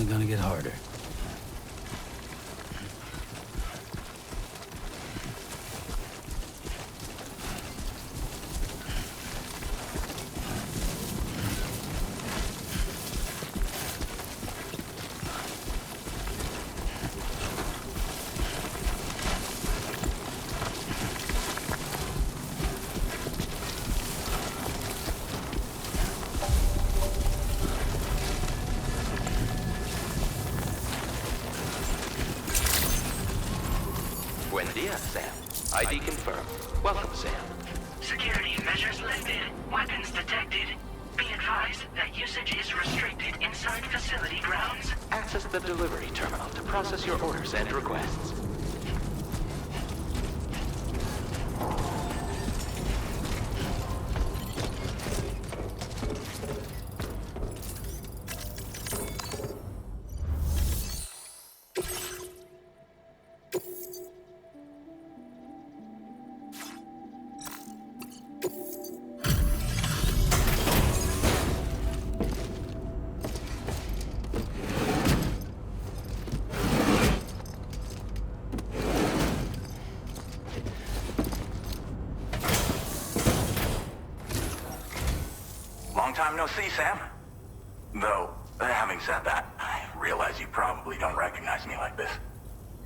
only gonna get harder. Buen dia, Sam. ID confirmed. Welcome, Sam. Security measures lifted. Weapons detected. Be advised that usage is restricted inside facility grounds. Access the delivery terminal to process your orders and requests. Long time no see, Sam. Though, having said that, I realize you probably don't recognize me like this.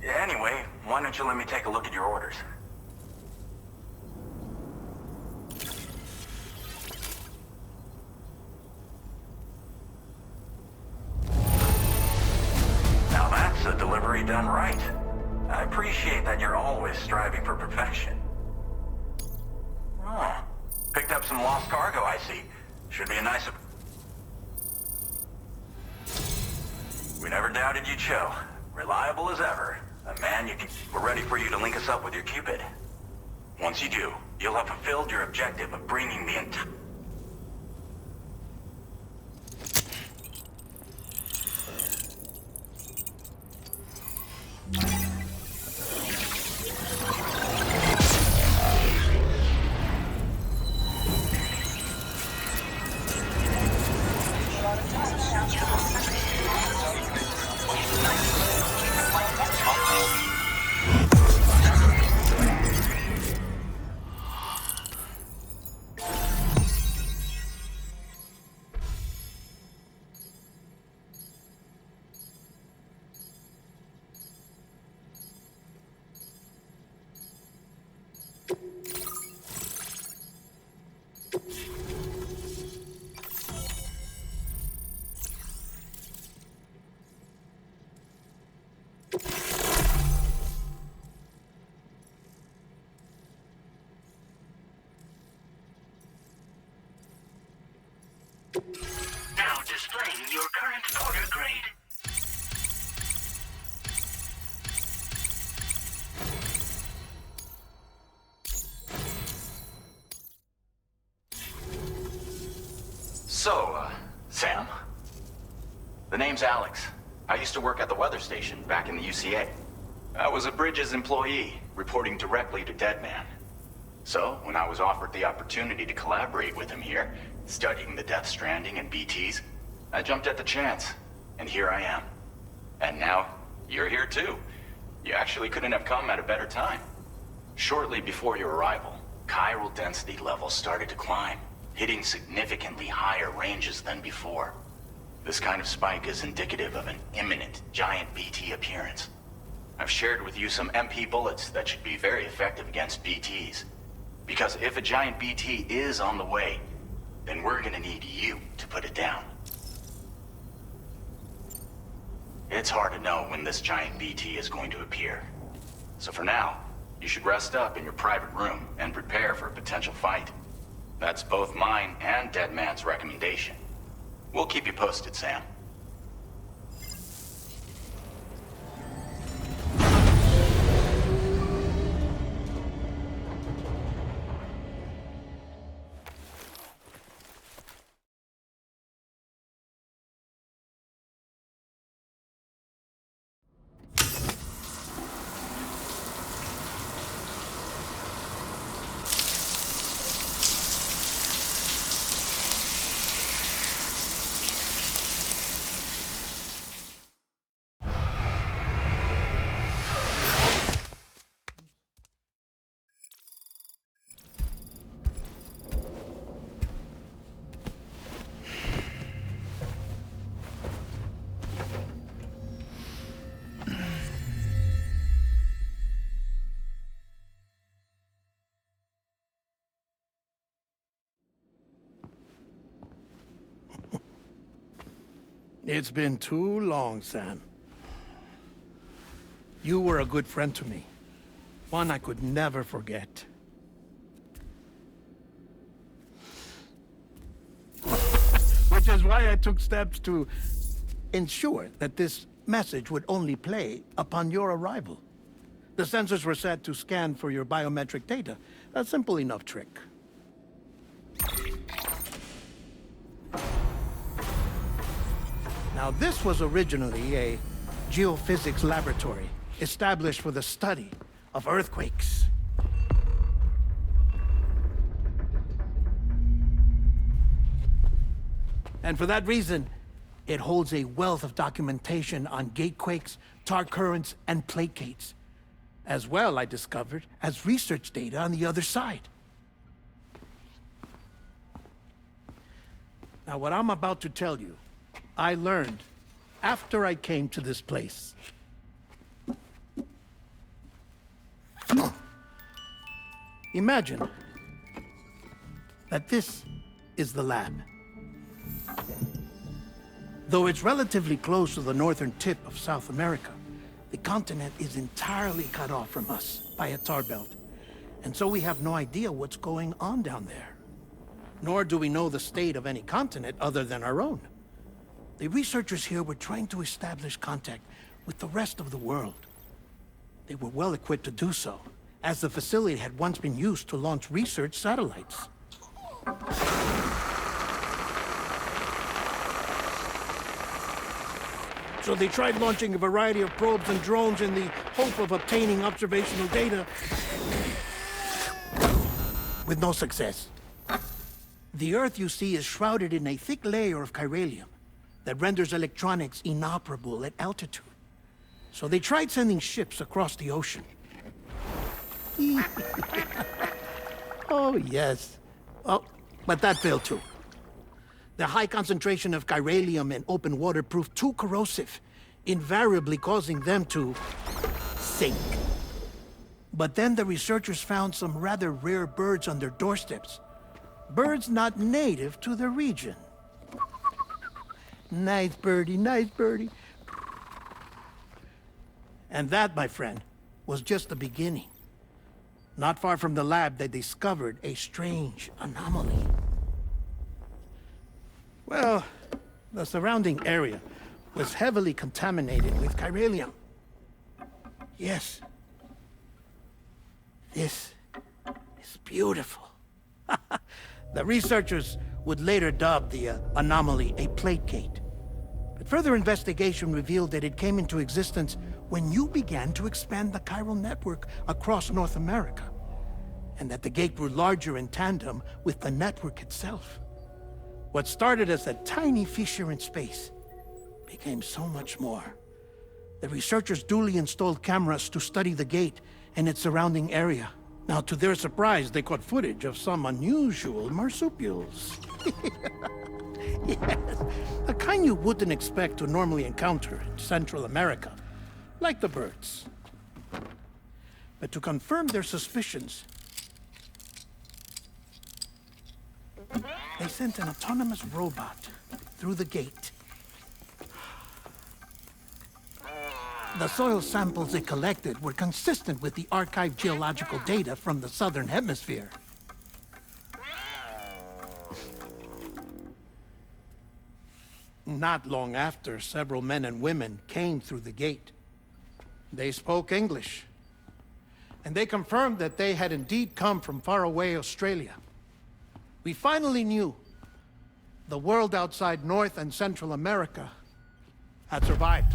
Anyway, why don't you let me take a look at your orders? Now that's a delivery done right. I appreciate that you're always striving for perfection. Oh, picked up some lost cargo, I see. Should be a nice... We never doubted you'd show. Reliable as ever. A man you can... We're ready for you to link us up with your Cupid. Once you do, you'll have fulfilled your objective of bringing the entire... Now displaying your current order grade. So, Sam? The name's Alex. I used to work at the weather station back in the UCA. I was a Bridges employee, reporting directly to Deadman. So, when I was offered the opportunity to collaborate with him here, studying the Death Stranding and BTs, I jumped at the chance, and here I am. And now, you're here too. You actually couldn't have come at a better time. Shortly before your arrival, chiral density levels started to climb, hitting significantly higher ranges than before. This kind of spike is indicative of an imminent giant BT appearance. I've shared with you some MP bullets that should be very effective against BTs. Because if a giant BT is on the way, then we're gonna need you to put it down. It's hard to know when this giant BT is going to appear. So for now, you should rest up in your private room and prepare for a potential fight. That's both mine and Deadman's recommendation. We'll keep you posted, Sam. It's been too long, Sam. You were a good friend to me. One I could never forget. Which is why I took steps to ensure that this message would only play upon your arrival. The sensors were set to scan for your biometric data. A simple enough trick. Now, this was originally a geophysics laboratory established for the study of earthquakes. And for that reason, it holds a wealth of documentation on gatequakes, tar currents, and plate gates. As well, I discovered, as research data on the other side. Now, what I'm about to tell you, I learned after I came to this place. Imagine that this is the lab. Though it's relatively close to the northern tip of South America, the continent is entirely cut off from us by a tar belt. And so we have no idea what's going on down there. Nor do we know the state of any continent other than our own. The researchers here were trying to establish contact with the rest of the world. They were well equipped to do so, as the facility had once been used to launch research satellites. So they tried launching a variety of probes and drones in the hope of obtaining observational data, with no success. The Earth, you see, is shrouded in a thick layer of chiralium that renders electronics inoperable at altitude. So they tried sending ships across the ocean. Oh, yes. Oh, but that failed too. The high concentration of chiralium in open water proved too corrosive, invariably causing them to sink. But then the researchers found some rather rare birds on their doorsteps. Birds not native to the region. Nice birdie, nice birdie. And that, my friend, was just the beginning. Not far from the lab, they discovered a strange anomaly. Well, the surrounding area was heavily contaminated with chiralium. Yes. This is beautiful. The researchers would later dub the anomaly a plate gate. But further investigation revealed that it came into existence when you began to expand the chiral network across North America, and that the gate grew larger in tandem with the network itself. What started as a tiny fissure in space became so much more. The researchers duly installed cameras to study the gate and its surrounding area. Now, to their surprise, they caught footage of some unusual marsupials. Yes, a kind you wouldn't expect to normally encounter in Central America, like the birds. But to confirm their suspicions, they sent an autonomous robot through the gate. The soil samples it collected were consistent with the archived geological data from the southern hemisphere. Not long after, several men and women came through the gate. They spoke English, and they confirmed that they had indeed come from faraway Australia. We finally knew the world outside North and Central America had survived.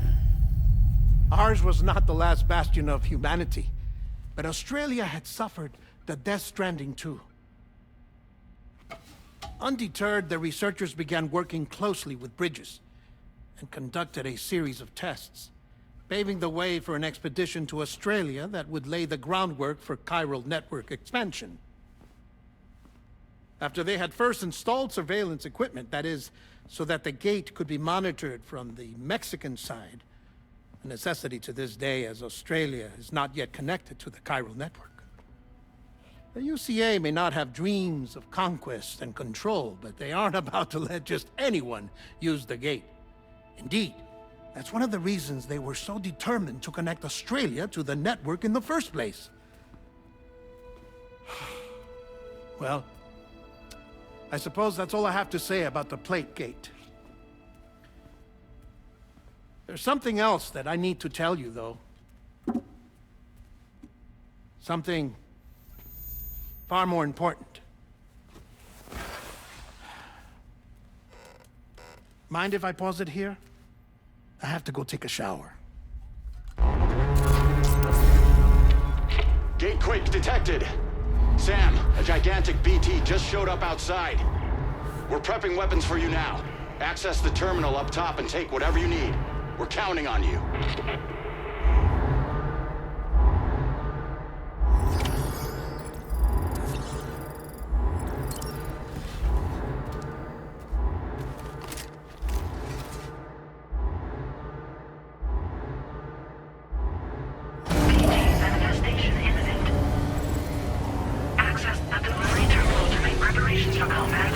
Ours was not the last bastion of humanity, but Australia had suffered the death stranding too. Undeterred, the researchers began working closely with Bridges and conducted a series of tests, paving the way for an expedition to Australia that would lay the groundwork for chiral network expansion. After they had first installed surveillance equipment, that is, so that the gate could be monitored from the Mexican side, a necessity to this day as Australia is not yet connected to the chiral network. The UCA may not have dreams of conquest and control, but they aren't about to let just anyone use the gate. Indeed, that's one of the reasons they were so determined to connect Australia to the network in the first place. Well, I suppose that's all I have to say about the Plate Gate. There's something else that I need to tell you, though. Something far more important. Mind if I pause it here? I have to go take a shower. Gate quake detected. Sam, a gigantic BT just showed up outside. We're prepping weapons for you now. Access the terminal up top and take whatever you need. We're counting on you. BT manifestation imminent. Access the delivery terminal to make preparations for combat.